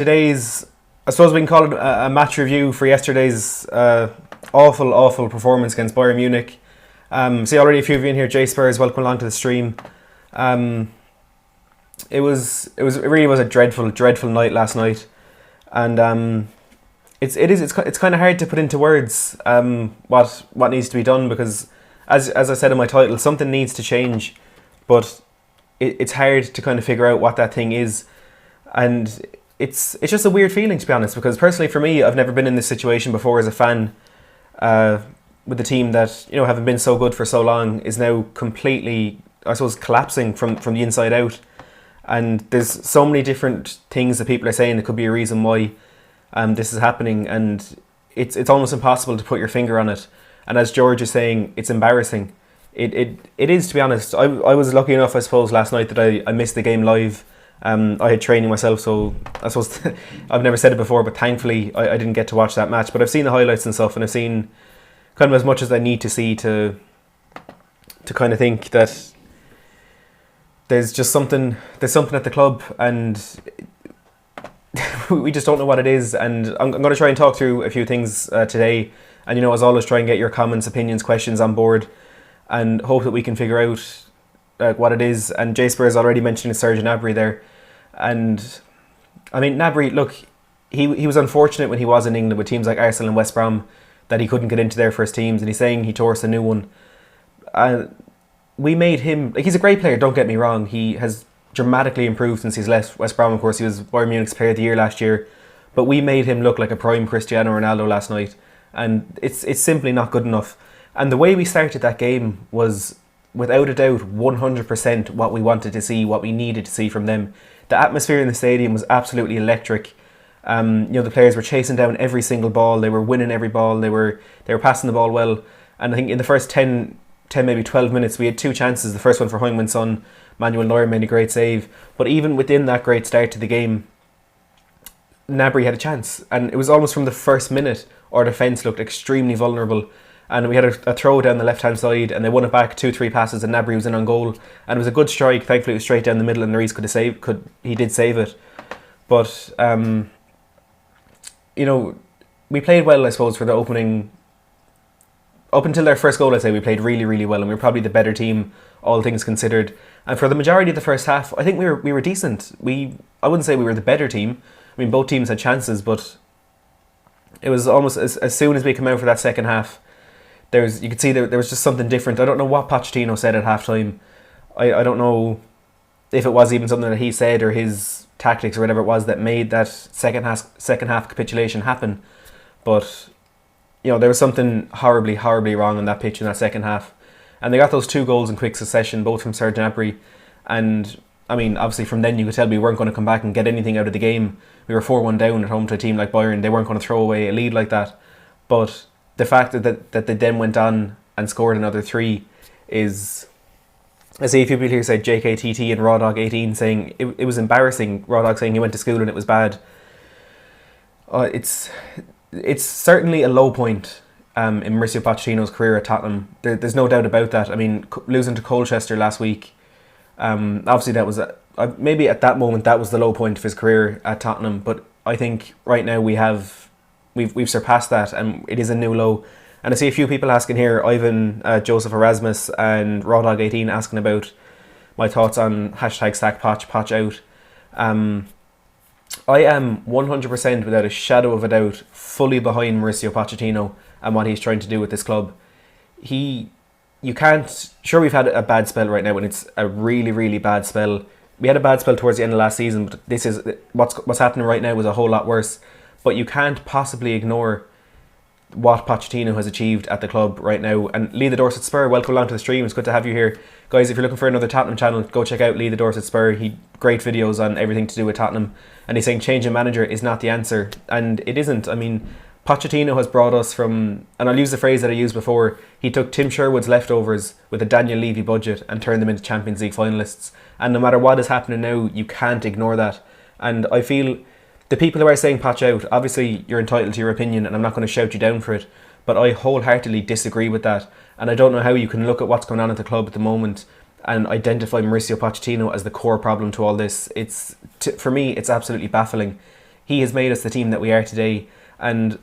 Today's, I suppose we can call it a match review for yesterday's awful performance against Bayern Munich. See already a few of you in here. J Spurs, welcome along to the stream. It really was a dreadful night last night, and it's kind of hard to put into words what needs to be done, because as I said in my title, something needs to change, but it's hard to kind of figure out what that thing is, and it's just a weird feeling, to be honest, because personally for me, I've never been in this situation before as a fan, with the team that, you know, having been so good for so long, is now completely, I suppose, collapsing from the inside out. And there's so many different things that people are saying that could be a reason why this is happening, and it's almost impossible to put your finger on it. And as George is saying, it's embarrassing. It is, to be honest. I was lucky enough, I suppose, last night that I missed the game live. I had training myself, so I suppose I've never said it before, but thankfully I didn't get to watch that match. But I've seen the highlights and stuff, and I've seen kind of as much as I need to see to kind of think that there's something at the club, and we just don't know what it is. And I'm going to try and talk through a few things today, and, you know, as always, try and get your comments, opinions, questions on board, and hope that we can figure out what it is. And J Spurs already mentioned Serge Gnabry there, and I mean, Gnabry, look, he was unfortunate when he was in England with teams like Arsenal and West Brom that he couldn't get into their first teams, and he's saying he tore us a new one. We made him, like, he's a great player, don't get me wrong. He has dramatically improved since he's left West Brom. Of course, he was Bayern Munich's Player of the Year last year, but we made him look like a prime Cristiano Ronaldo last night, and it's simply not good enough. And the way we started that game was, without a doubt, 100% what we wanted to see, what we needed to see from them. The atmosphere in the stadium was absolutely electric. You know, the players were chasing down every single ball. They were winning every ball. They were passing the ball well. And I think in the first 10 maybe 12 minutes, we had two chances. The first one for Heung-min Son, Manuel Neuer made a great save. But even within that great start to the game, Gnabry had a chance. And it was almost from the first minute, our defence looked extremely vulnerable. And we had a throw down the left-hand side, and they won it back 2-3 passes, and Gnabry was in on goal. And it was a good strike. Thankfully, it was straight down the middle, and Reece he did save it. But you know, we played well, I suppose, for the opening. Up until their first goal, I'd say we played really well, and we were probably the better team, all things considered. And for the majority of the first half, I think we were decent. I wouldn't say we were the better team. I mean, both teams had chances, but it was almost as soon as we came out for that second half, you could see there was just something different. I don't know what Pochettino said at halftime. I don't know if it was even something that he said or his tactics or whatever it was that made that second half capitulation happen. But, you know, there was something horribly wrong on that pitch in that second half. And they got those 2 goals in quick succession, both from Serge Gnabry. And, I mean, obviously from then you could tell we weren't going to come back and get anything out of the game. We were 4-1 down at home to a team like Bayern. They weren't going to throw away a lead like that. But the fact that they then went on and scored another 3 is... I see a few people here say JKTT and RawDog18 saying it was embarrassing. RawDog saying he went to school and it was bad. It's certainly a low point in Mauricio Pochettino's career at Tottenham. There's no doubt about that. I mean, losing to Colchester last week, obviously that was maybe at that moment that was the low point of his career at Tottenham. But I think right now we've surpassed that, and it is a new low. And I see a few people asking here, Ivan, Joseph Erasmus and RawDog18 asking about my thoughts on hashtag sack Poch out. I am 100%, without a shadow of a doubt, fully behind Mauricio Pochettino and what he's trying to do with this club. You can't... Sure, we've had a bad spell right now, and it's a really bad spell. We had a bad spell towards the end of last season, but this is... What's happening right now is a whole lot worse. But you can't possibly ignore what Pochettino has achieved at the club right now. And Lee the Dorset Spur, welcome along to the stream. It's good to have you here. Guys, if you're looking for another Tottenham channel, go check out Lee the Dorset Spur. He great videos on everything to do with Tottenham. And he's saying changing manager is not the answer. And it isn't. I mean, Pochettino has brought us from, and I'll use the phrase that I used before, he took Tim Sherwood's leftovers with a Daniel Levy budget and turned them into Champions League finalists. And no matter what is happening now, you can't ignore that. And I feel... The people who are saying Poch out, obviously you're entitled to your opinion, and I'm not going to shout you down for it, but I wholeheartedly disagree with that. And I don't know how you can look at what's going on at the club at the moment and identify Mauricio Pochettino as the core problem to all this. For me, it's absolutely baffling. he has made us the team that we are today. And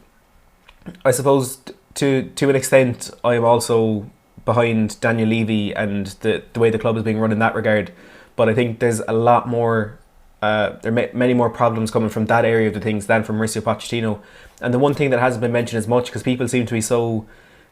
I suppose to an extent, I am also behind Daniel Levy and the way the club is being run in that regard. But I think there's a lot more, there are many more problems coming from that area of the things than from Mauricio Pochettino. And the one thing that hasn't been mentioned as much, because people seem to be so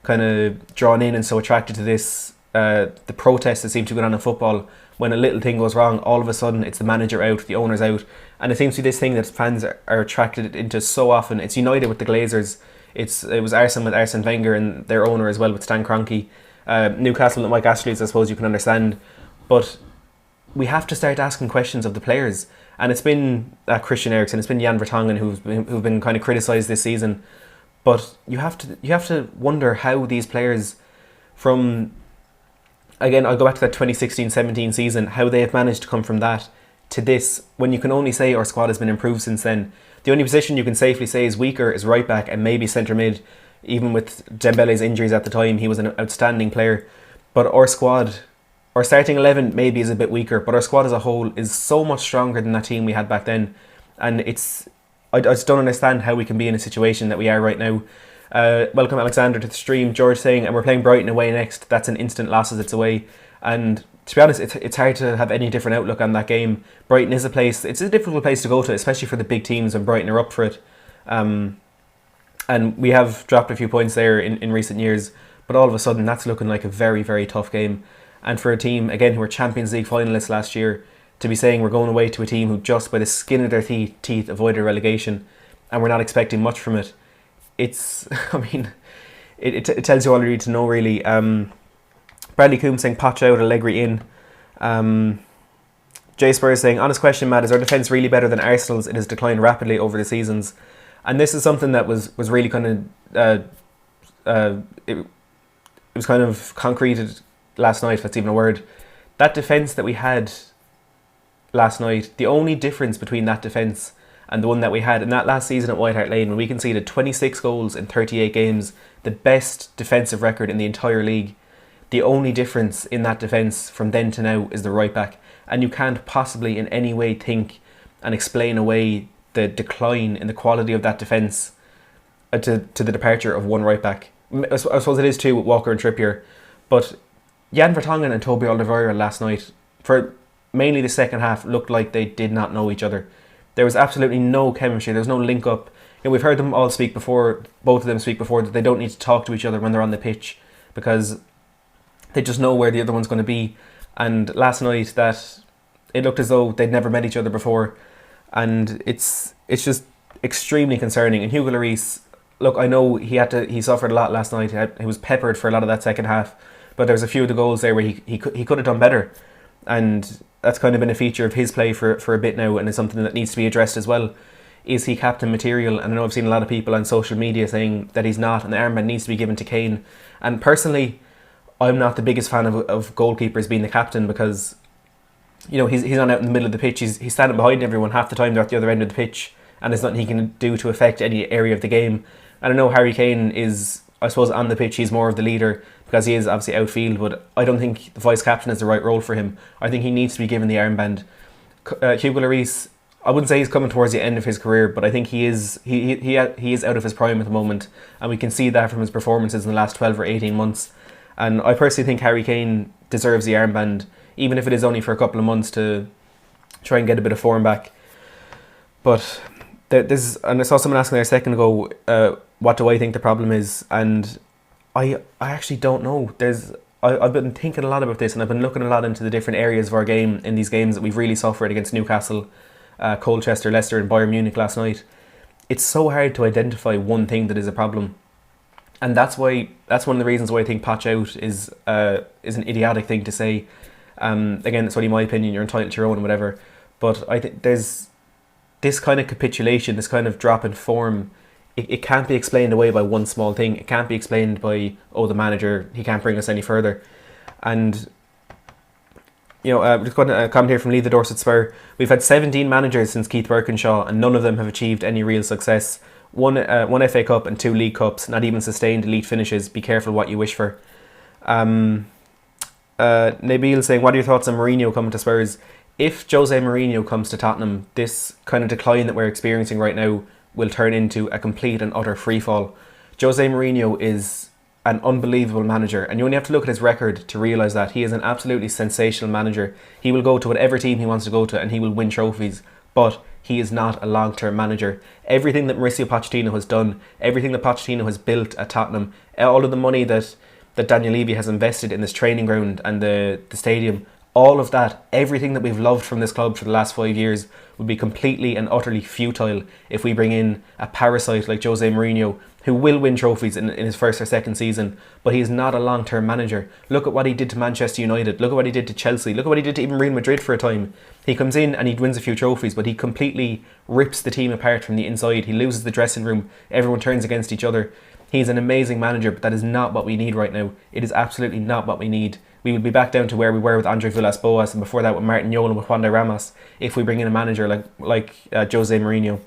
kind of drawn in and so attracted to this, the protests that seem to go on in football, when a little thing goes wrong, all of a sudden it's the manager out, the owner's out. And it seems to be this thing that fans are attracted into so often. It's United with the Glazers. It was Arsenal with Arsene Wenger and their owner as well with Stan Kroenke. Newcastle with Mike Ashley, I suppose you can understand. But we have to start asking questions of the players. And it's been Christian Eriksen, it's been Jan Vertonghen who've been kind of criticised this season. But you have to wonder how these players from, again, I'll go back to that 2016-17 season, how they have managed to come from that to this, when you can only say our squad has been improved since then. The only position you can safely say is weaker is right back and maybe centre mid. Even with Dembele's injuries at the time, he was an outstanding player. But our squad, our starting 11 maybe is a bit weaker, but our squad as a whole is so much stronger than that team we had back then. And I just don't understand how we can be in a situation that we are right now. Welcome Alexander to the stream. George saying, and we're playing Brighton away next. That's an instant loss as it's away. And to be honest, it's hard to have any different outlook on that game. Brighton is it's a difficult place to go to, especially for the big teams when Brighton are up for it. And we have dropped a few points there in recent years, but all of a sudden that's looking like a very, very tough game. And for a team, again, who were Champions League finalists last year, to be saying we're going away to a team who just by the skin of their teeth avoided relegation, and we're not expecting much from it, it's, I mean, it tells you all you need to know, really. Bradley Coombs saying Poch out, Allegri in. Jay Spurs saying, honest question, Matt, is our defence really better than Arsenal's? It has declined rapidly over the seasons. And this is something that was really kind of it was kind of concreted last night, if that's even a word. That defence that we had last night, the only difference between that defence and the one that we had in that last season at White Hart Lane, when we conceded 26 goals in 38 games, the best defensive record in the entire league, the only difference in that defence from then to now is the right back. And you can't possibly in any way think and explain away the decline in the quality of that defence to the departure of one right back. I suppose it is two with Walker and Trippier, but Jan Vertonghen and Toby Alderweireld last night, for mainly the second half, looked like they did not know each other. There was absolutely no chemistry. There was no link up. You know, we've heard them all speak before, both of them speak before, that they don't need to talk to each other when they're on the pitch because they just know where the other one's going to be. And last night, that it looked as though they'd never met each other before, and it's just extremely concerning. And Hugo Lloris, look, I know he suffered a lot last night. He was peppered for a lot of that second half, but there was a few of the goals there where he could have done better, and that's kind of been a feature of his play for a bit now, and it's something that needs to be addressed as well. Is he captain material? And I know I've seen a lot of people on social media saying that he's not, and the armband needs to be given to Kane. And personally, I'm not the biggest fan of goalkeepers being the captain, because you know he's not out in the middle of the pitch. He's standing behind everyone half the time. They're at the other end of the pitch, and there's nothing he can do to affect any area of the game. And I know Harry Kane is, I suppose, on the pitch he's more of the leader because he is obviously outfield, but I don't think the vice captain is the right role for him. I think he needs to be given the armband. Hugo Lloris, I wouldn't say he's coming towards the end of his career, but I think he is out of his prime at the moment, and we can see that from his performances in the last 12 or 18 months. And I personally think Harry Kane deserves the armband, even if it is only for a couple of months to try and get a bit of form back. But and I saw someone asking there a second ago, what do I think the problem is? And I actually don't know. I've been thinking a lot about this, and I've been looking a lot into the different areas of our game in these games that we've really suffered against Newcastle, Colchester, Leicester and Bayern Munich last night. It's so hard to identify one thing that is a problem. And that's one of the reasons why I think Poch out is an idiotic thing to say. Again, it's only my opinion, you're entitled to your own and whatever. But I think there's this kind of capitulation, this kind of drop in form. It can't be explained away by one small thing. It can't be explained by, the manager, he can't bring us any further. And, just got a comment here from Lee the Dorset Spur. We've had 17 managers since Keith Birkinshaw, and none of them have achieved any real success. One FA Cup and 2 League Cups, not even sustained elite finishes. Be careful what you wish for. Nabil saying, what are your thoughts on Mourinho coming to Spurs? if Jose Mourinho comes to Tottenham, this kind of decline that we're experiencing right now will turn into a complete and utter freefall. Jose Mourinho is an unbelievable manager, and you only have to look at his record to realise that. He is an absolutely sensational manager. He will go to whatever team he wants to go to and he will win trophies, but he is not a long-term manager. Everything that Mauricio Pochettino has done, everything that Pochettino has built at Tottenham, all of the money that Daniel Levy has invested in this training ground and the stadium, all of that, everything that we've loved from this club for the last 5 years would be completely and utterly futile if we bring in a parasite like Jose Mourinho, who will win trophies in his first or second season, but he is not a long-term manager. Look at what he did to Manchester United, look at what he did to Chelsea, look at what he did to even Real Madrid for a time. He comes in and he wins a few trophies, but he completely rips the team apart from the inside. He loses the dressing room, everyone turns against each other. He's an amazing manager, but that is not what we need right now. It is absolutely not what we need. We would be back down to where we were with Andre Villas-Boas, and before that with Martin Jol and with Juan de Ramos, if we bring in a manager like Jose Mourinho.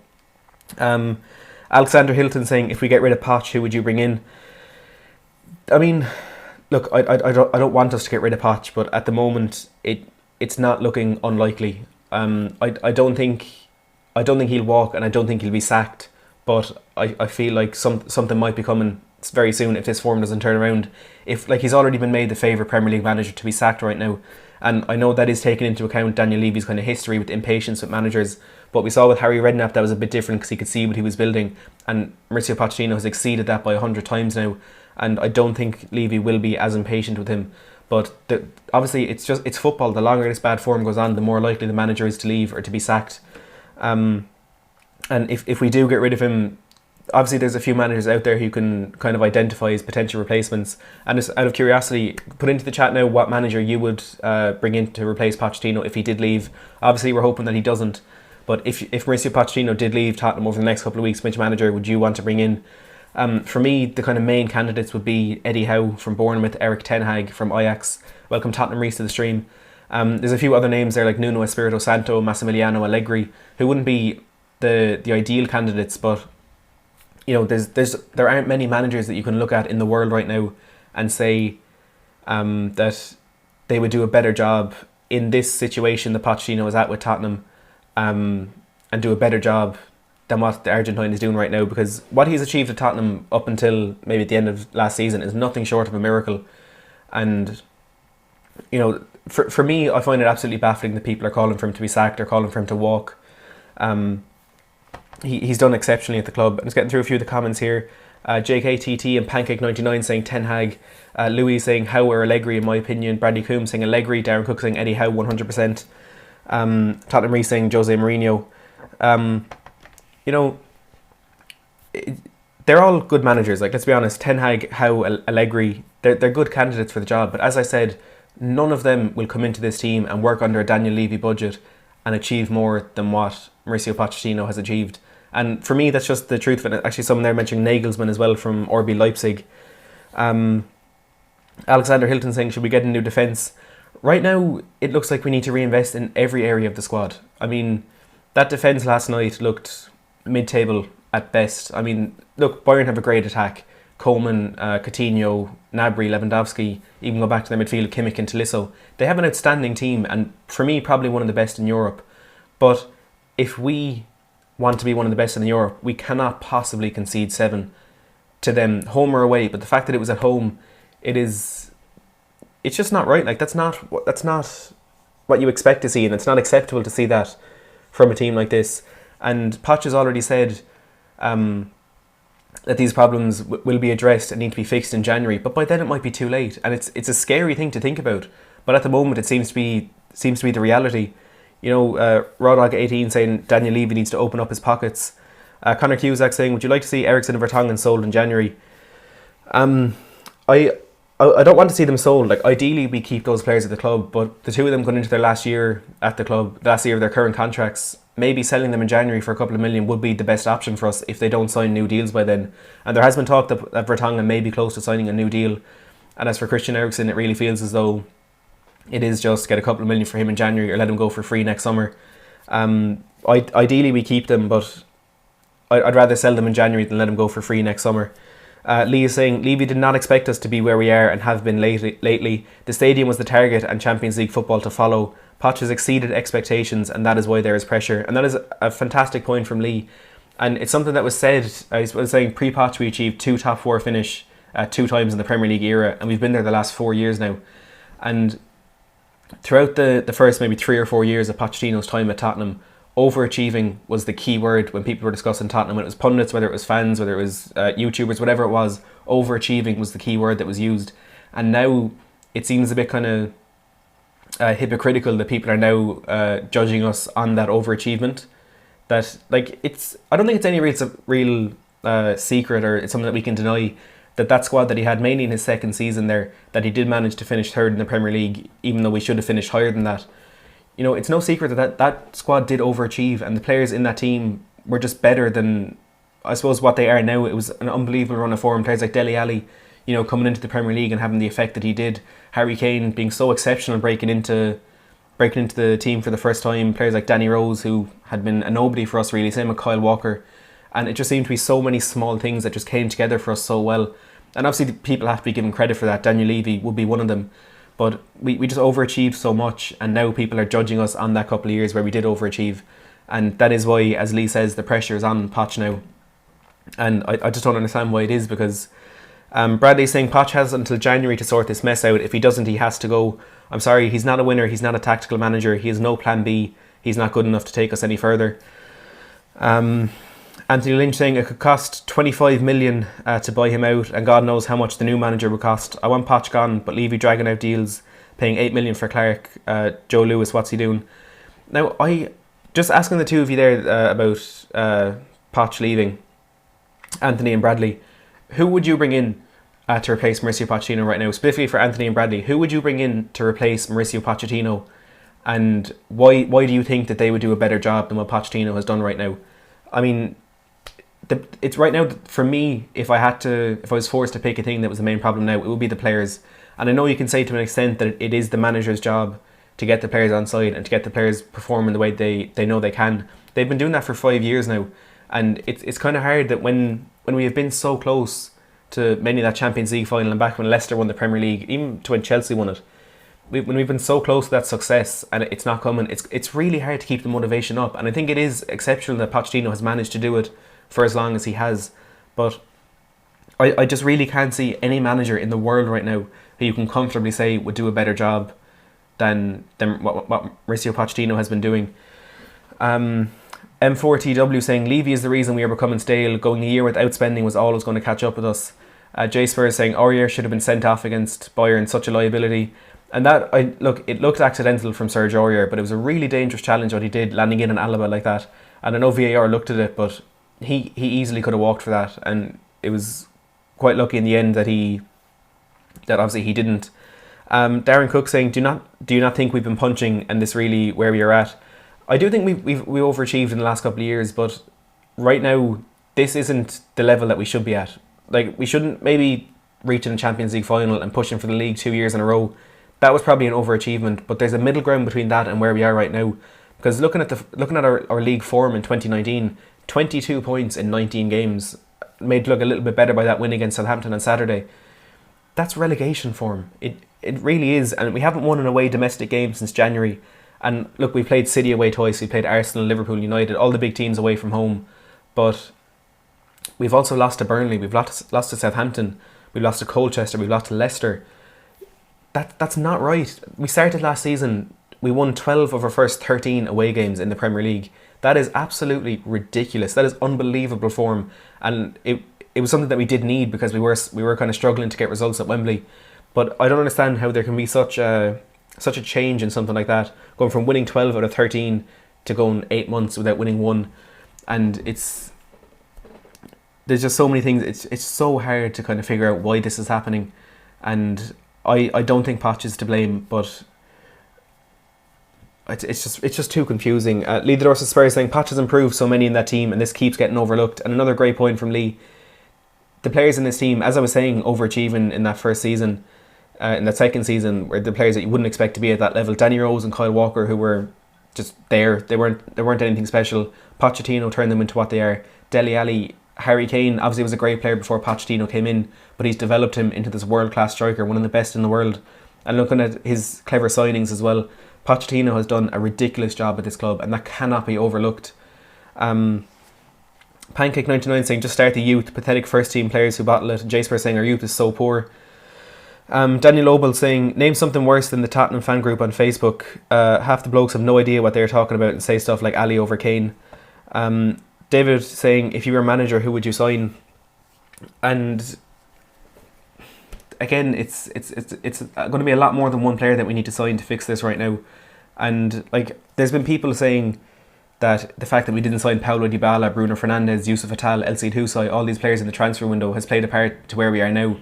Alexander Hilton saying, if we get rid of Poch, who would you bring in? I mean, look, I don't want us to get rid of Poch, but at the moment it's not looking unlikely. I don't think he'll walk, and I don't think he'll be sacked. But I feel like something might be coming very soon if this form doesn't turn around. If he's already been made the favourite Premier League manager to be sacked right now, and I know that is taking into account Daniel Levy's kind of history with impatience with managers. But we saw with Harry Redknapp that was a bit different because he could see what he was building, and Mauricio Pochettino has exceeded that by 100 times now. And I don't think Levy will be as impatient with him. But obviously, it's football. The longer this bad form goes on, the more likely the manager is to leave or to be sacked. And if we do get rid of him, obviously there's a few managers out there who can kind of identify as potential replacements. And just out of curiosity, put into the chat now what manager you would bring in to replace Pochettino if he did leave. Obviously we're hoping that he doesn't. But if Mauricio Pochettino did leave Tottenham over the next couple of weeks, which manager would you want to bring in? For me, the kind of main candidates would be Eddie Howe from Bournemouth, Erik ten Hag from Ajax. Welcome Tottenham Reese to the stream. There's a few other names there like Nuno Espirito Santo, Massimiliano Allegri, who wouldn't be the ideal candidates, but you know, there aren't many managers that you can look at in the world right now and say that they would do a better job in this situation that Pochettino is at with Tottenham, and do a better job than what the Argentine is doing right now, because what he's achieved at Tottenham up until maybe at the end of last season is nothing short of a miracle. And you know, for me, I find it absolutely baffling that people are calling for him to be sacked or calling for him to walk. He's done exceptionally at the club. I'm just getting through a few of the comments here. JKTT and Pancake99 saying Ten Hag. Louis saying Howe or Allegri in my opinion. Bradley Coombs saying Allegri. Darren Cook saying Eddie Howe 100%. Tottenham Reese saying Jose Mourinho. You know, they're all good managers. Like, let's be honest, Ten Hag, Howe, Allegri, they're good candidates for the job. But as I said, none of them will come into this team and work under a Daniel Levy budget and achieve more than what Mauricio Pochettino has achieved. And for me, that's just the truth of it. Actually, someone there mentioning Nagelsmann as well from RB Leipzig. Alexander Hilton saying, should we get a new defence? Right now, it looks like we need to reinvest in every area of the squad. I mean, that defence last night looked mid-table at best. I mean, look, Bayern have a great attack. Coleman, Coutinho, Gnabry, Lewandowski, even go back to their midfield, Kimmich and Tolisso. They have an outstanding team, and for me, probably one of the best in Europe. But if we want to be one of the best in Europe, we cannot possibly concede 7 to them, home or away. But the fact that it was at home, it's just not right. Like, that's not what you expect to see, and it's not acceptable to see that from a team like this. And Poch has already said that these problems will be addressed and need to be fixed in January, but by then it might be too late, and it's a scary thing to think about. But at the moment, it seems to be the reality. You know, Rawdog18 saying Daniel Levy needs to open up his pockets. Connor Cusack saying, would you like to see Eriksson and Vertonghen sold in January? I don't want to see them sold. Like, ideally, we keep those players at the club, but the two of them going into their last year at the club, last year of their current contracts, maybe selling them in January for a couple of million would be the best option for us if they don't sign new deals by then. And there has been talk that Vertonghen may be close to signing a new deal. And as for Christian Eriksen, it really feels as though it is just get a couple of million for him in January or let him go for free next summer. Ideally, we keep them, but I'd rather sell them in January than let him go for free next summer. Lee is saying, Levy did not expect us to be where we are and have been lately. The stadium was the target and Champions League football to follow, Poch has exceeded expectations, and that is why there is pressure. And that is a fantastic point from Lee. And it's something that was said, I was saying pre-Poch we achieved 2 top 4 finish 2 times in the Premier League era, and we've been there the last 4 years now. And throughout the first maybe 3 or 4 years of Pochettino's time at Tottenham, overachieving was the key word when people were discussing Tottenham. When it was pundits, whether it was fans, whether it was YouTubers, whatever it was, overachieving was the key word that was used. And now it seems a bit kind of hypocritical that people are now judging us on that overachievement. That I don't think it's any real secret, or it's something that we can deny, that squad that he had mainly in his second season there, that he did manage to finish third in the Premier League, even though we should have finished higher than that. You know, it's no secret that squad did overachieve, and the players in that team were just better than, I suppose, what they are now. It was an unbelievable run of form. Players like Dele Alli, you know, coming into the Premier League and having the effect that he did. Harry Kane being so exceptional, breaking into the team for the first time. Players like Danny Rose, who had been a nobody for us really. Same with Kyle Walker. And it just seemed to be so many small things that just came together for us so well. And obviously people have to be given credit for that. Daniel Levy would be one of them. But we just overachieved so much, and now people are judging us on that couple of years where we did overachieve. And that is why, as Lee says, the pressure is on Poch now. And I just don't understand why it is, because Bradley's saying Poch has until January to sort this mess out. If he doesn't, he has to go. I'm sorry, he's not a winner, he's not a tactical manager, he has no plan B, he's not good enough to take us any further. Anthony Lynch saying it could cost 25 million to buy him out, and God knows how much the new manager would cost. I want Poch gone, but Levy dragging out deals, paying 8 million for Clark. Joe Lewis, what's he doing? Now, I just asking the two of you there about Poch leaving, Anthony and Bradley, who would you bring in to replace Mauricio Pochettino right now? Specifically for Anthony and Bradley, who would you bring in to replace Mauricio Pochettino, and why do you think that they would do a better job than what Pochettino has done right now? I mean, it's right now, for me, if I was forced to pick a thing that was the main problem now, it would be the players. And I know you can say to an extent that it is the manager's job to get the players on side and to get the players performing the way they know they can. They've been doing that for 5 years now, and it's kind of hard that when we have been so close to many of that Champions League final, and back when Leicester won the Premier League, even to when Chelsea won it, when we've been so close to that success and it's not coming, it's really hard to keep the motivation up. And I think it is exceptional that Pochettino has managed to do it for as long as he has. But I just really can't see any manager in the world right now who you can comfortably say would do a better job than what Mauricio Pochettino has been doing. M4TW saying Levy is the reason we are becoming stale. Going a year without spending was always going to catch up with us. J Spurs saying Aurier should have been sent off against Bayern, such a liability. And that, it looked accidental from Serge Aurier, but it was a really dangerous challenge what he did, landing in an Alaba like that. And I know VAR looked at it, but he easily could have walked for that, and it was quite lucky in the end that obviously he didn't. Darren Cook saying, do you not think we've been punching and this really where we are at? I do think we overachieved in the last couple of years, but right now this isn't the level that we should be at. Like, we shouldn't maybe reaching a Champions League final and pushing for the league 2 years in a row. That was probably an overachievement, but there's a middle ground between that and where we are right now. Because looking at our league form in 2019, 22 points in 19 games, made look a little bit better by that win against Southampton on Saturday. That's relegation form. It really is, and we haven't won an away domestic game since January. And look, we played City away twice, we played Arsenal, Liverpool, United, all the big teams away from home. But we've also lost to Burnley, we've lost to Southampton, we've lost to Colchester, we've lost to Leicester. That's not right. We started last season, we won 12 of our first 13 away games in the Premier League. That is absolutely ridiculous. That is unbelievable form, and it was something that we did need, because we were kind of struggling to get results at Wembley. But I don't understand how there can be such a change in something like that, going from winning 12 out of 13 to going 8 months without winning one. And there's just so many things. It's so hard to kind of figure out why this is happening, and I don't think Poch is to blame, but it's just too confusing. Lee the Dorset Spurs saying Poch has improved so many in that team, and this keeps getting overlooked. And another great point from Lee: the players in this team, as I was saying, overachieving in that first season, in that second season, were the players that you wouldn't expect to be at that level. Danny Rose and Kyle Walker, who were just there, they weren't anything special. Pochettino turned them into what they are. Dele Alli, Harry Kane obviously was a great player before Pochettino came in, but he's developed him into this world-class striker, one of the best in the world. And looking at his clever signings as well, Pochettino has done a ridiculous job at this club, and that cannot be overlooked. Pancake99 saying, just start the youth, pathetic first team players who bottle it. Jasper saying, our youth is so poor. Daniel Lobel saying, name something worse than the Tottenham fan group on Facebook. Half the blokes have no idea what they're talking about and say stuff like Ali over Kane. David saying, if you were a manager, who would you sign? And again, it's going to be a lot more than one player that we need to sign to fix this right now. And like, there's been people saying that the fact that we didn't sign Paulo Dybala, Bruno Fernandes, Yusuf Attal, El Cid Husay, all these players in the transfer window has played a part to where we are now.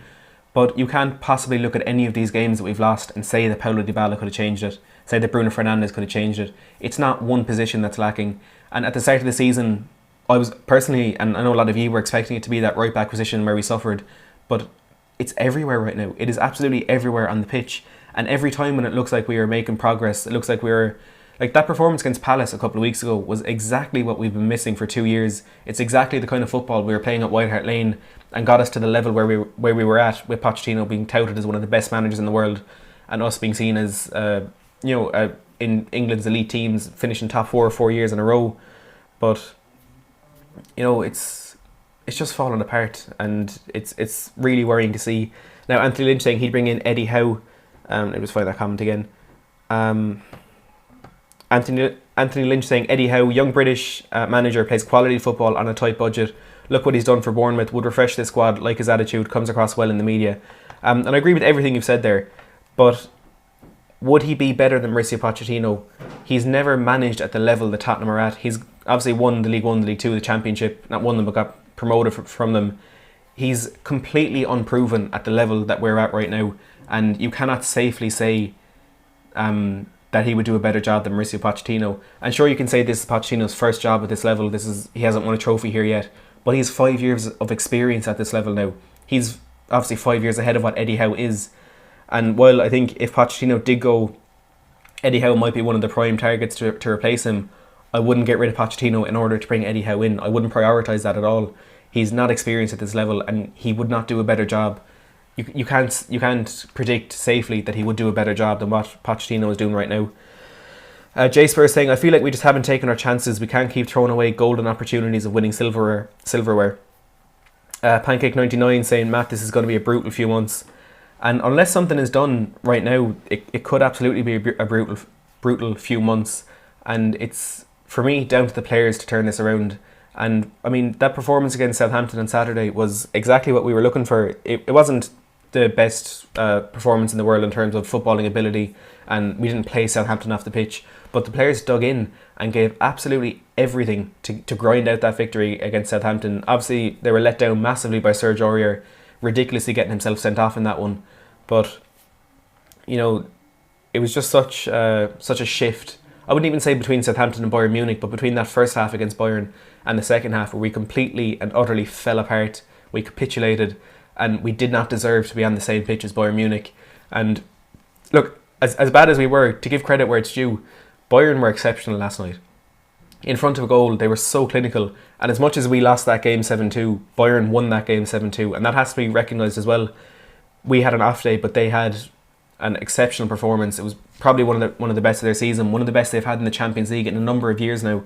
But you can't possibly look at any of these games that we've lost and say that Paulo Dybala could have changed it, say that Bruno Fernandes could have changed it. It's not one position that's lacking. And at the start of the season, I was personally, and I know a lot of you were expecting it to be that right back position where we suffered, but it's everywhere right now. It is absolutely everywhere on the pitch. And every time when it looks like we are making progress, it looks like we're... Like, that performance against Palace a couple of weeks ago was exactly what we've been missing for 2 years. It's exactly the kind of football we were playing at White Hart Lane and got us to the level where we were at, with Pochettino being touted as one of the best managers in the world and us being seen as, in England's elite teams, finishing top 4 years in a row. But, it's just fallen apart, and it's really worrying to see. Now, Anthony Lynch saying he'd bring in Eddie Howe. Let me just find that comment again. Anthony Lynch saying, Eddie Howe, young British manager, plays quality football on a tight budget. Look what he's done for Bournemouth, would refresh this squad, like his attitude, comes across well in the media. And I agree with everything you've said there, but would he be better than Mauricio Pochettino? He's never managed at the level that Tottenham are at. He's obviously won the League 1, the League 2, the Championship, not won them but got promoted from them. He's completely unproven at the level that we're at right now, and you cannot safely say that he would do a better job than Mauricio Pochettino. And sure, you can say this is Pochettino's first job at this level. He hasn't won a trophy here yet, but he's 5 years of experience at this level now. He's obviously 5 years ahead of what Eddie Howe is. And while I think if Pochettino did go, Eddie Howe might be one of the prime targets to replace him, I wouldn't get rid of Pochettino in order to bring Eddie Howe in. I wouldn't prioritise that at all. He's not experienced at this level, and he would not do a better job. You can't predict safely that he would do a better job than what Pochettino is doing right now. Jay Spurs saying, I feel like we just haven't taken our chances. We can't keep throwing away golden opportunities of winning silverware. Pancake99 saying, Matt, this is going to be a brutal few months. And unless something is done right now, it could absolutely be a brutal few months. And it's, for me, down to the players to turn this around. And I mean, that performance against Southampton on Saturday was exactly what we were looking for. It wasn't the best performance in the world in terms of footballing ability, and we didn't play Southampton off the pitch, but the players dug in and gave absolutely everything to grind out that victory against Southampton. Obviously, they were let down massively by Serge Aurier, ridiculously getting himself sent off in that one. But, it was just such a shift. I wouldn't even say between Southampton and Bayern Munich, but between that first half against Bayern and the second half, where we completely and utterly fell apart. We capitulated, and we did not deserve to be on the same pitch as Bayern Munich. And look, as bad as we were, to give credit where it's due, Bayern were exceptional last night. In front of a goal, they were so clinical. And as much as we lost that game 7-2, Bayern won that game 7-2. And that has to be recognised as well. We had an off day, but they had an exceptional performance. It was probably one of the best of their season, one of the best they've had in the Champions League in a number of years now.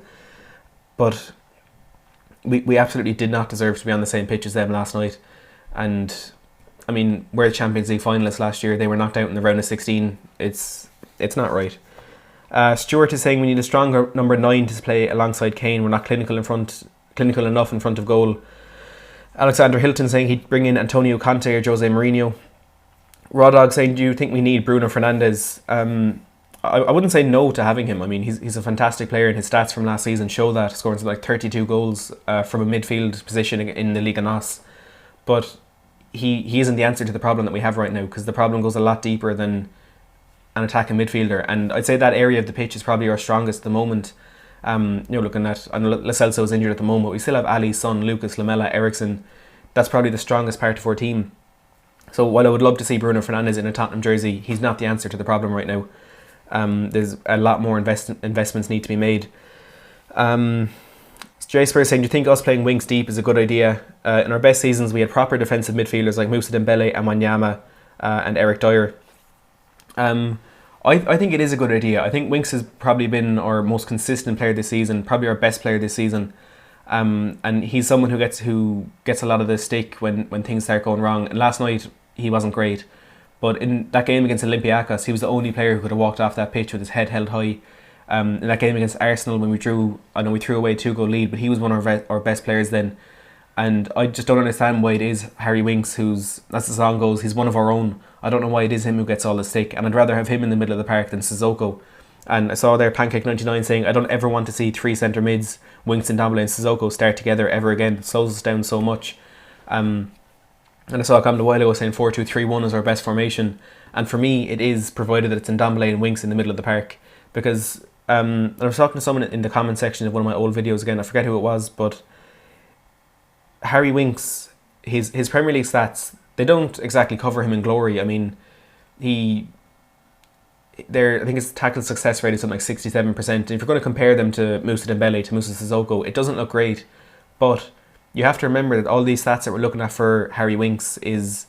But we absolutely did not deserve to be on the same pitch as them last night. And I mean, we're the Champions League finalists last year. They were knocked out in the round of 16. It's not right. Stuart is saying we need a stronger number 9 to play alongside Kane. We're not clinical enough in front of goal. Alexander Hilton saying he'd bring in Antonio Conte or Jose Mourinho. Rodog saying, do you think we need Bruno Fernandes? I wouldn't say no to having him. I mean, he's a fantastic player, and his stats from last season show that, scoring like 32 goals from a midfield position in the Liga NOS. But he isn't the answer to the problem that we have right now, because the problem goes a lot deeper than an attacking midfielder. And I'd say that area of the pitch is probably our strongest at the moment. Looking at, I know Lo Celso is injured at the moment, we still have Ali, Son, Lucas, Lamela, Ericsson. That's probably the strongest part of our team. So while I would love to see Bruno Fernandes in a Tottenham jersey, he's not the answer to the problem right now. There's a lot more investments need to be made. Jay Spurs saying, do you think us playing wings deep is a good idea? In our best seasons, we had proper defensive midfielders like Moussa Dembele and Wanyama and Eric Dyer. I think it is a good idea. I think Winks has probably been our most consistent player this season, probably our best player this season. And he's someone who gets a lot of the stick when things start going wrong. And last night he wasn't great, but in that game against Olympiacos, he was the only player who could have walked off that pitch with his head held high. In that game against Arsenal, when I know we threw away a 2-goal lead, but he was one of our best players then. And I just don't understand why it is Harry Winks, who's, as the song goes, he's one of our own. I don't know why it is him who gets all the stick, and I'd rather have him in the middle of the park than Sissoko. And I saw there Pancake99 saying, I don't ever want to see 3 centre mids, Winks and Ndombele and Sissoko, start together ever again. It slows us down so much. And I saw a comment a while ago saying 4-2-3-1 is our best formation. And for me, it is, provided that it's Ndombele and Winks in the middle of the park. Because and I was talking to someone in the comment section of one of my old videos again, I forget who it was, but Harry Winks, his Premier League stats, they don't exactly cover him in glory. I mean, I think his tackle success rate is something like 67%. And if you're going to compare them to Moussa Dembele, to Moussa Sissoko, it doesn't look great. But you have to remember that all these stats that we're looking at for Harry Winks is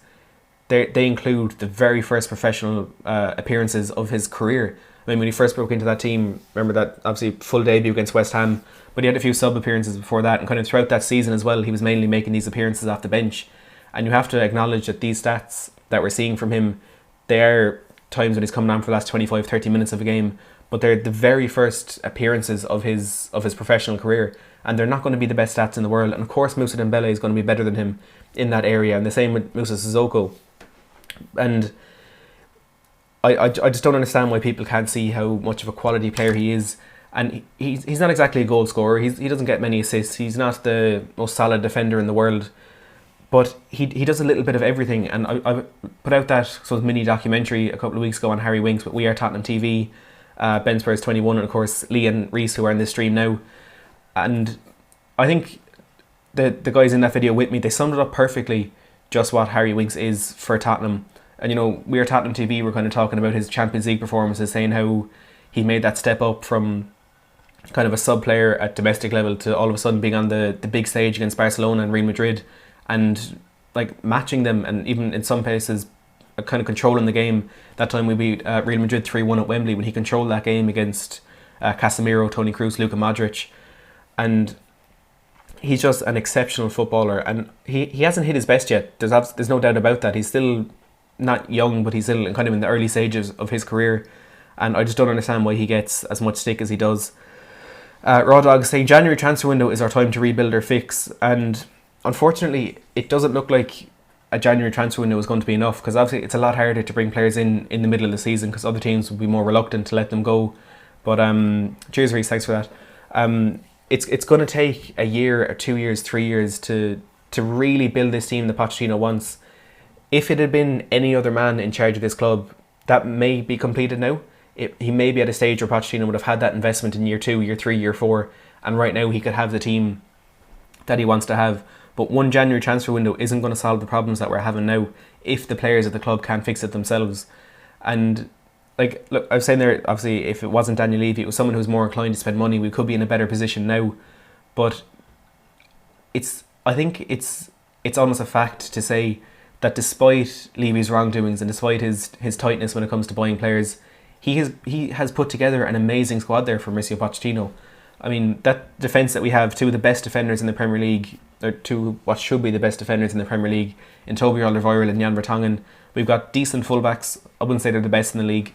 they include the very first professional appearances of his career. I mean, when he first broke into that team, remember that obviously full debut against West Ham, but he had a few sub appearances before that, and kind of throughout that season as well, he was mainly making these appearances off the bench. And you have to acknowledge that these stats that we're seeing from him, they are times when he's coming on for the last 25-30 minutes of a game, but they're the very first appearances of his professional career, and they're not going to be the best stats in the world. And of course Moussa Dembele is going to be better than him in that area, and the same with Moussa Sissoko. And I just don't understand why people can't see how much of a quality player he is. And he's not exactly a goal scorer. He doesn't get many assists. He's not the most solid defender in the world. But he does a little bit of everything. And I put out that sort of mini documentary a couple of weeks ago on Harry Winks with We Are Tottenham TV, Ben Spurs 21, and of course Lee and Reese, who are in this stream now. And I think the guys in that video with me, they summed it up perfectly, just what Harry Winks is for Tottenham. And you know, We Are Tottenham TV were kind of talking about his Champions League performances, saying how he made that step up from kind of a sub player at domestic level to all of a sudden being on the big stage against Barcelona and Real Madrid, and like matching them, and even in some places kind of controlling the game. That time we beat Real Madrid 3-1 at Wembley, when he controlled that game against Casemiro, Toni Kroos, Luka Modric. And he's just an exceptional footballer, and he hasn't hit his best yet. There's no doubt about that. He's still not young, but he's still kind of in the early stages of his career, and I just don't understand why he gets as much stick as he does. Raw Dog saying January transfer window is our time to rebuild or fix, and unfortunately it doesn't look like a January transfer window is going to be enough, because obviously it's a lot harder to bring players in the middle of the season, because other teams will be more reluctant to let them go. But cheers Reece, thanks for that. It's going to take a year or 2 years, 3 years to really build this team that Pochettino wants. If it had been any other man in charge of this club, that may be completed now. He may be at a stage where Pochettino would have had that investment in year 2, year 3, year 4, and right now he could have the team that he wants to have. But one January transfer window isn't going to solve the problems that we're having now if the players at the club can't fix it themselves. And like, look, I was saying there, obviously, if it wasn't Daniel Levy, it was someone who's more inclined to spend money, we could be in a better position now. But I think it's almost a fact to say that despite Levy's wrongdoings and despite his tightness when it comes to buying players, he has put together an amazing squad there for Mauricio Pochettino. I mean, that defence that we have, two of the best defenders in the Premier League, or two what should be the best defenders in the Premier League, in Toby Alderweireld and Jan Vertonghen. We've got decent fullbacks. I wouldn't say they're the best in the league.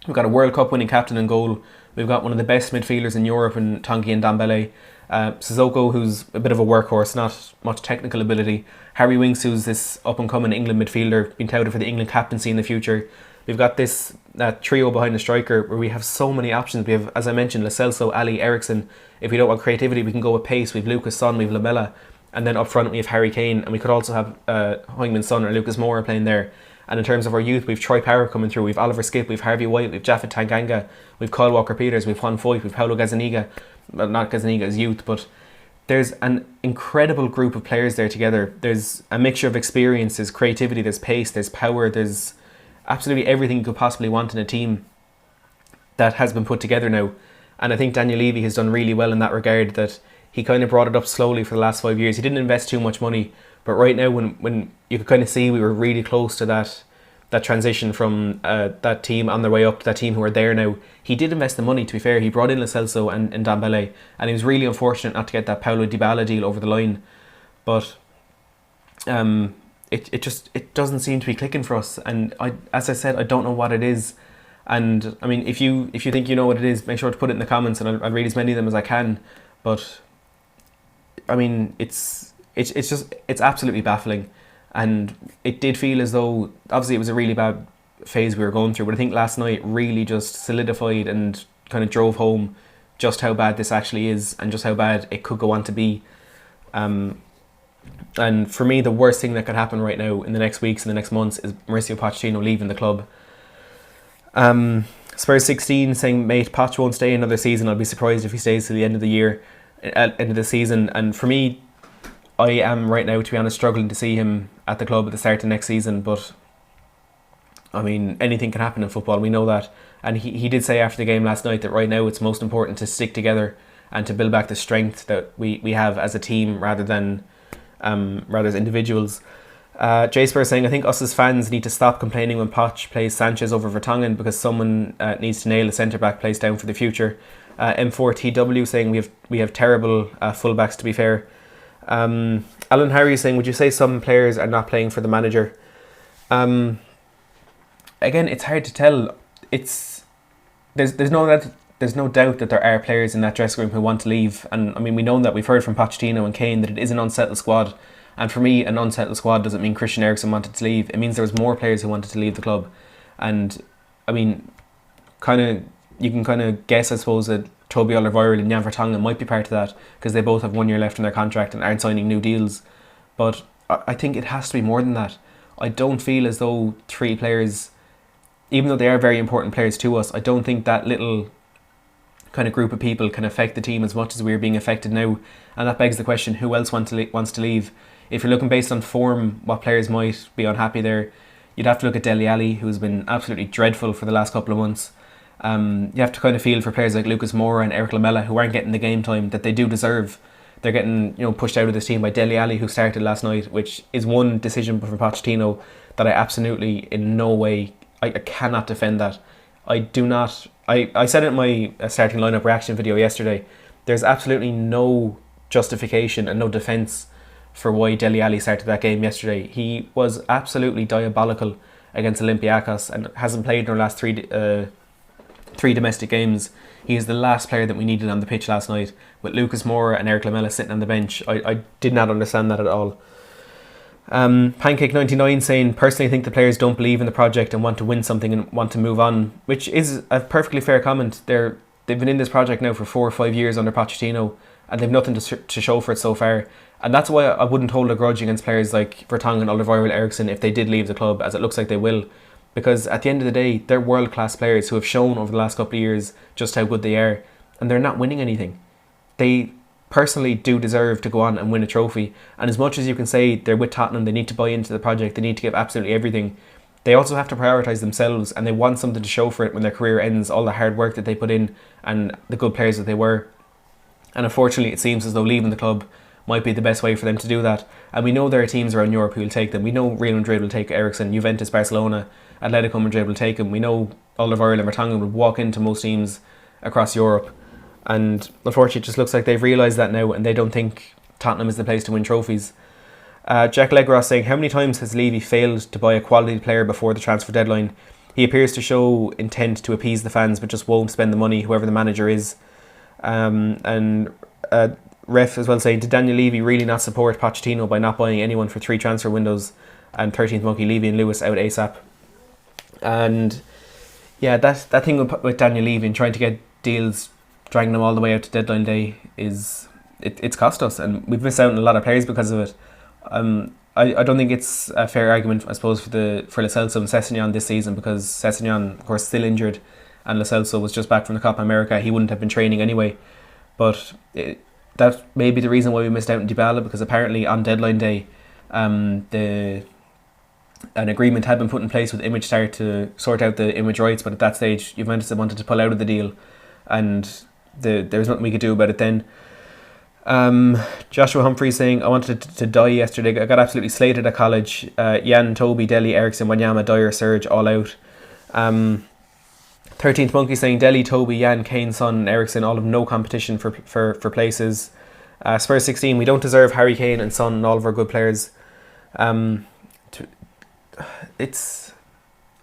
We've got a World Cup winning captain in goal. We've got one of the best midfielders in Europe in Tanguy and Ndombele. Sissoko, who's a bit of a workhorse, not much technical ability. Harry Winks, who's this up-and-coming England midfielder, being touted for the England captaincy in the future. We've got this trio behind the striker where we have so many options. We have, as I mentioned, Lo Celso, Ali, Ericsson. If we don't want creativity, we can go with pace. We have Lucas Son, we have Lamela. And then up front we have Harry Kane, and we could also have Heung-min Son or Lucas Moura playing there. And in terms of our youth, we've Troy Power coming through, we've Oliver Skip, we've Harvey White, we've Jaffet Tanganga, we've Kyle Walker-Peters, we've Juan Foyt, we've Paulo Gazzaniga. Well, not Gazzaniga as youth, but there's an incredible group of players there together. There's a mixture of experience, there's creativity, there's pace, there's power, there's absolutely everything you could possibly want in a team that has been put together now. And I think Daniel Levy has done really well in that regard, that he kind of brought it up slowly for the last 5 years. He didn't invest too much money, but right now when you could kind of see we were really close to that that transition from that team on their way up to that team who are there now. He did invest the money, to be fair. He brought in Lo Celso and Dembele, and he was really unfortunate not to get that Paulo Dybala deal over the line. But it doesn't seem to be clicking for us. And as I said, I don't know what it is. And I mean, if you think you know what it is, make sure to put it in the comments, and I'll read as many of them as I can. But I mean, it's absolutely baffling. And it did feel as though, obviously it was a really bad phase we were going through, but I think last night really just solidified and kind of drove home just how bad this actually is and just how bad it could go on to be. And for me, the worst thing that could happen right now in the next weeks and the next months is Mauricio Pochettino leaving the club. Spurs 16 saying, mate, Poch won't stay another season. I'll be surprised if he stays to the end of the year, end of the season. And for me, I am right now, to be honest, struggling to see him at the club at the start of next season. But I mean, anything can happen in football. We know that. And he did say after the game last night that right now it's most important to stick together and to build back the strength that we have as a team rather than as individuals. Jay Spur saying, I think us as fans need to stop complaining when Poch plays Sanchez over Vertonghen because someone needs to nail a centre-back place down for the future. M4TW saying we have terrible full-backs, to be fair. Alan Harry is saying, would you say some players are not playing for the manager? Again, it's hard to tell. There's no doubt that there are players in that dressing room who want to leave, and I mean, we know that. We've heard from Pochettino and Kane that it is an unsettled squad, and for me, an unsettled squad doesn't mean Christian Eriksen wanted to leave. It means there was more players who wanted to leave the club. And I mean, you can kind of guess, I suppose, that Toby Alderweireld and Jan Vertonghen might be part of that because they both have 1 year left in their contract and aren't signing new deals. But I think it has to be more than that. I don't feel as though 3 players, even though they are very important players to us, I don't think that little kind of group of people can affect the team as much as we're being affected now. And that begs the question, who else wants to leave? If you're looking based on form, what players might be unhappy there, you'd have to look at Dele Alli, who's been absolutely dreadful for the last couple of months. You have to kind of feel for players like Lucas Moura and Eric Lamela, who aren't getting the game time that they do deserve. They're getting pushed out of this team by Dele Alli, who started last night, which is one decision from Pochettino that I absolutely in no way, I cannot defend that. I said it in my starting lineup reaction video yesterday. There's absolutely no justification and no defence for why Dele Alli started that game yesterday. He was absolutely diabolical against Olympiacos and hasn't played in our last three domestic games. He is the last player that we needed on the pitch last night, with Lucas Moura and Eric Lamela sitting on the bench. I did not understand that at all. Pancake99 saying, personally think the players don't believe in the project and want to win something and want to move on, which is a perfectly fair comment. They've been in this project now for 4 or 5 years under Pochettino, and they've nothing to show for it so far. And that's why I wouldn't hold a grudge against players like Vertonghen, Alderweireld, Eriksen if they did leave the club, as it looks like they will. Because at the end of the day, they're world-class players who have shown over the last couple of years just how good they are, and they're not winning anything. They personally do deserve to go on and win a trophy, and as much as you can say they're with Tottenham, they need to buy into the project, they need to give absolutely everything, they also have to prioritise themselves, and they want something to show for it when their career ends, all the hard work that they put in and the good players that they were. And unfortunately, it seems as though leaving the club might be the best way for them to do that. And we know there are teams around Europe who will take them. We know Real Madrid will take Eriksen, Juventus, Barcelona, Atletico Madrid will take him. We know Alderweireld and Vertonghen would walk into most teams across Europe. And unfortunately, it just looks like they've realised that now, and they don't think Tottenham is the place to win trophies. Jack Legros saying, how many times has Levy failed to buy a quality player before the transfer deadline? He appears to show intent to appease the fans, but just won't spend the money, whoever the manager is. Ref as well saying, did Daniel Levy really not support Pochettino by not buying anyone for 3 transfer windows and 13th monkey Levy and Lewis out ASAP? And yeah, that thing with Daniel Levy and trying to get deals, dragging them all the way out to deadline day, it's cost us, and we've missed out on a lot of players because of it. I don't think it's a fair argument, I suppose, for Lo Celso and Sessegnon this season, because Sessegnon, of course, still injured, and Lo Celso was just back from the Copa America. He wouldn't have been training anyway. But that may be the reason why we missed out on Dybala, because apparently on deadline day, an agreement had been put in place with Imagestar to sort out the image rights, but at that stage, Juventus had wanted to pull out of the deal, and there was nothing we could do about it then. Joshua Humphrey saying, I wanted to die yesterday. I got absolutely slated at college. Jan, Toby, Deli, Ericsson, Wanyama, Dyer, Surge, all out. 13th Monkey saying, Deli, Toby, Jan, Kane, Son, Ericsson, all of no competition for places. Spurs 16, we don't deserve Harry Kane and Son and all of our good players. It's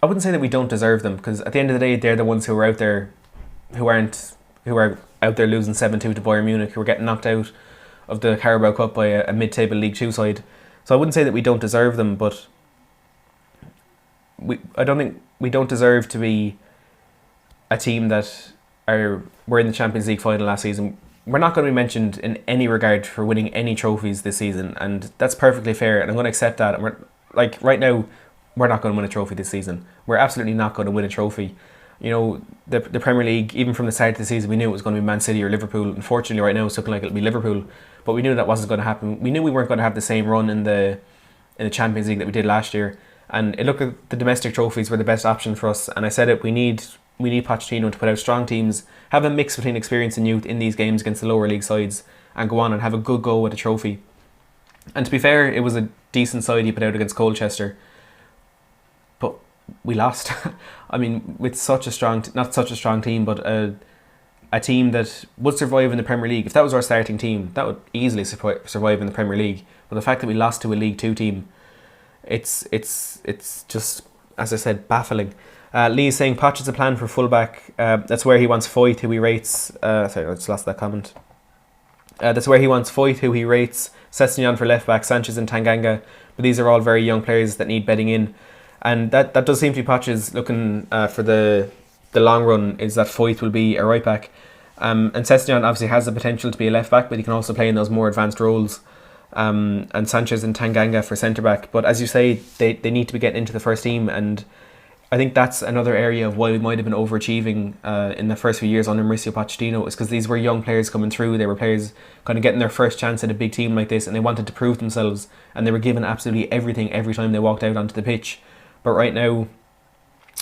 I wouldn't say that we don't deserve them, because at the end of the day, they're the ones who are out there, who are out there losing 7-2 to Bayern Munich, who are getting knocked out of the Carabao Cup by a mid-table League 2 side. So I wouldn't say that we don't deserve them, but I don't think we don't deserve to be a team that were in the Champions League final last season. We're not going to be mentioned in any regard for winning any trophies this season, and that's perfectly fair, and I'm going to accept that. And we're like, right now, we're not going to win a trophy this season. We're absolutely not going to win a trophy. You know, the Premier League, even from the start of the season, we knew it was going to be Man City or Liverpool. Unfortunately, right now it's looking like it'll be Liverpool, but we knew that wasn't going to happen. We knew we weren't going to have the same run in the Champions League that we did last year. And it looked like the domestic trophies were the best option for us. And I said it, we need Pochettino to put out strong teams, have a mix between experience and youth in these games against the lower league sides, and go on and have a good go at a trophy. And to be fair, it was a decent side he put out against Colchester, but we lost. I mean, with not such a strong team, but a team that would survive in the Premier League. If that was our starting team, that would easily survive in the Premier League. But the fact that we lost to a League 2 team, it's just, as I said, baffling. Lee is saying Poch is a plan for fullback. That's where he wants Foyth, who he rates. Sorry, I just lost that comment. That's where he wants Foyth, who he rates. Sessegnon for left back, Sanchez and Tanganga. But these are all very young players that need bedding in. And that does seem to be Poch's looking for the long run, is that Foyth will be a right back. And Sessegnon obviously has the potential to be a left back, but he can also play in those more advanced roles. And Sanchez and Tanganga for centre back. But as you say, they need to be getting into the first team, and I think that's another area of why we might have been overachieving in the first few years under Mauricio Pochettino, is because these were young players coming through. They were players kind of getting their first chance at a big team like this, and they wanted to prove themselves, and they were given absolutely everything every time they walked out onto the pitch. But right now,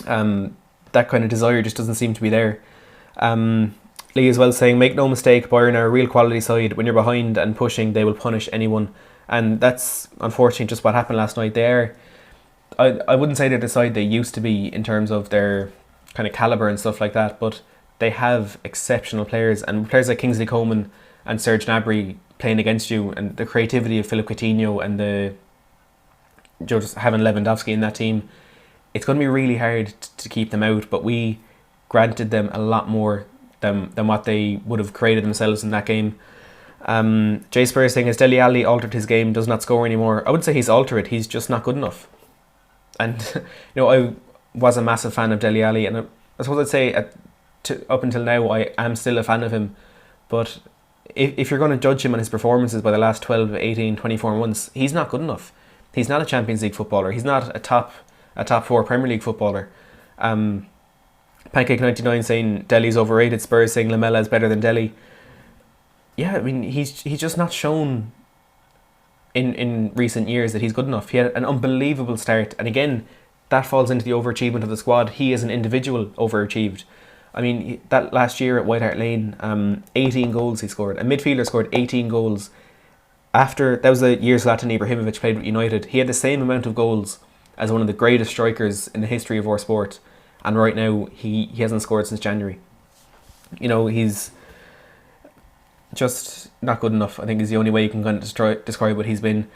that kind of desire just doesn't seem to be there. Lee as well saying, make no mistake, Bayern are a real quality side. When you're behind and pushing, they will punish anyone. And that's unfortunately just what happened last night. I wouldn't say they're the side they used to be in terms of their kind of calibre and stuff like that, but they have exceptional players, and players like Kingsley Coman and Serge Gnabry playing against you, and the creativity of Philippe Coutinho and just having Lewandowski in that team. It's going to be really hard to keep them out, but we granted them a lot more than what they would have created themselves in that game. Jay Spurs saying, has Dele Alli altered his game, does not score anymore? I wouldn't say he's altered it, he's just not good enough. And I was a massive fan of Dele Alli, and I suppose I'd say up until now I am still a fan of him. But if you're going to judge him on his performances by the last 12, 18, 24 months, he's not good enough. He's not a Champions League footballer. He's not a top 4 Premier League footballer. Pancake99 saying Dele's overrated. Spurs saying Lamela is better than Dele. Yeah, I mean, he's just not shown in recent years that he's good enough. He had an unbelievable start, and again, that falls into the overachievement of the squad. He as an individual overachieved. I mean, that last year at White Hart Lane, 18 goals he scored. A midfielder scored 18 goals. That was the year Zlatan Ibrahimovic played with United. He had the same amount of goals as one of the greatest strikers in the history of our sport, and right now he hasn't scored since January. He's just not good enough, I think, is the only way you can kind of describe what he's been.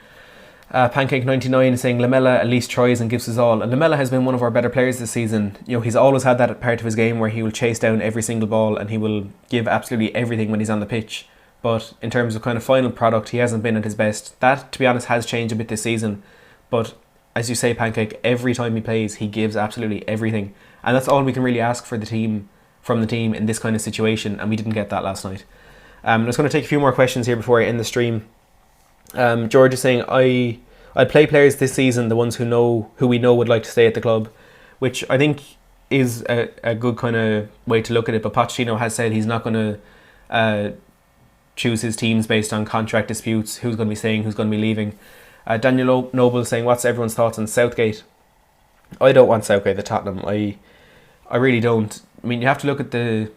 Pancake99 saying Lamela at least tries and gives his all, and Lamela has been one of our better players this season. He's always had that part of his game where he will chase down every single ball and he will give absolutely everything when he's on the pitch. But in terms of kind of final product, he hasn't been at his best. That, to be honest, has changed a bit this season. But as you say, Pancake, every time he plays, he gives absolutely everything. And that's all we can really ask from the team in this kind of situation, and we didn't get that last night. I'm just going to take a few more questions here before I end the stream. George is saying, I'd play players this season, the ones who we know would like to stay at the club, which I think is a good kind of way to look at it. But Pochettino has said he's not going to choose his teams based on contract disputes, who's going to be staying, who's going to be leaving. Daniel Noble saying, what's everyone's thoughts on Southgate? I don't want Southgate at Tottenham. I really don't. I mean, you have to look at the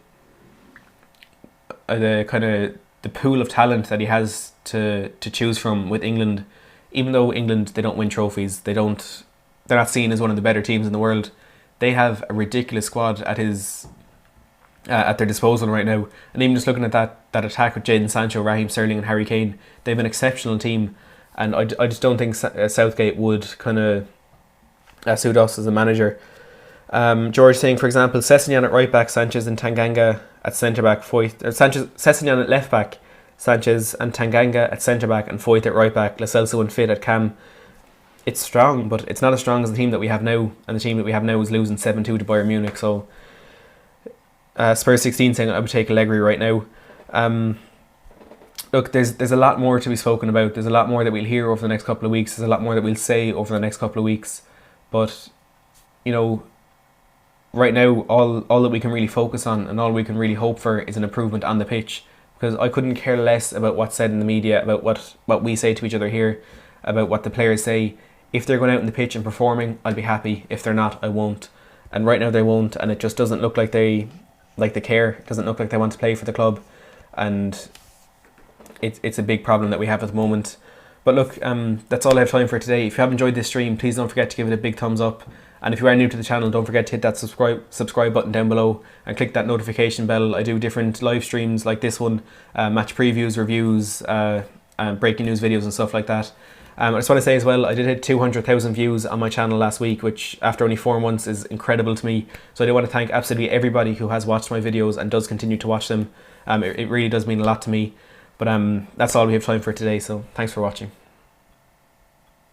kind of the pool of talent that he has to choose from with England. Even though England, they don't win trophies, they're not seen as one of the better teams in the world. They have a ridiculous squad at their disposal right now. And even just looking at that attack with Jadon Sancho, Raheem Sterling and Harry Kane, they have an exceptional team. And I just don't think Southgate would kind of suit us as a manager. George saying, for example, Sessegnon at right back, Sanchez and Tanganga at centre back, Sessegnon at left back, Sanchez and Tanganga at centre back, and Foyth at right back, Lo Celso and Fit at cam. It's strong, but it's not as strong as the team that we have now, and the team that we have now is losing 7-2 to Bayern Munich. So Spurs 16 saying I would take Allegri right now. Look, there's a lot more to be spoken about. There's a lot more that we'll hear over the next couple of weeks. There's a lot more that we'll say over the next couple of weeks. But, you know, right now, all that we can really focus on and all we can really hope for is an improvement on the pitch. Because I couldn't care less about what's said in the media, about what we say to each other here, about what the players say. If they're going out in the pitch and performing, I'll be happy. If they're not, I won't. And right now they won't, and it just doesn't look like they care. It doesn't look like they want to play for the club. And it's a big problem that we have at the moment. But look, that's all I have time for today. If you have enjoyed this stream, please don't forget to give it a big thumbs up. And if you are new to the channel, don't forget to hit that subscribe button down below and click that notification bell. I do different live streams like this one, match previews, reviews, breaking news videos and stuff like that. I just want to say as well, I did hit 200,000 views on my channel last week, which after only 4 months is incredible to me. So I do want to thank absolutely everybody who has watched my videos and does continue to watch them. It really does mean a lot to me. But that's all we have time for today, so thanks for watching.